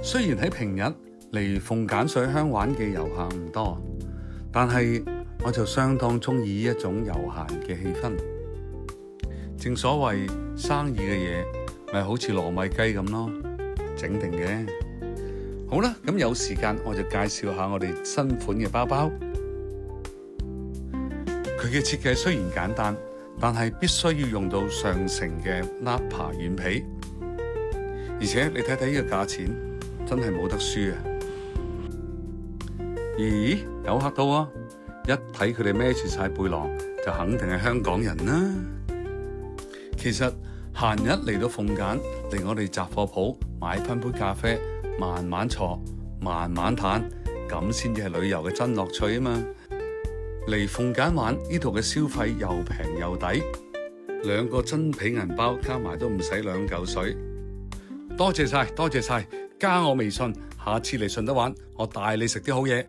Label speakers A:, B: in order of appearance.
A: 雖然喺平日嚟鳳揀水鄉玩嘅遊客唔多，但係我就相當中意一種悠閒嘅氣氛。正所謂生意嘅嘢咪好似糯米雞咁咯，整定嘅。好啦，咁有時間我就介紹下我哋新款嘅包包。佢嘅設計雖然簡單，但係必須要用到上乘嘅 Napa 軟皮，而且你睇睇呢個價錢，真係冇得輸啊！咦，有客到啊！一睇佢哋孭住晒背囊，就肯定係香港人啦。其實閒日嚟到鳳揀，嚟我哋雜貨鋪買翻杯咖啡，慢慢坐，慢慢嘆，咁先至係旅遊嘅真樂趣啊嘛！嚟鳳揀玩，呢度嘅消費又平又抵，2個真皮銀包加埋都唔使2嚿水。多謝晒，加我微信，下次嚟順德玩，我帶你食啲好嘢。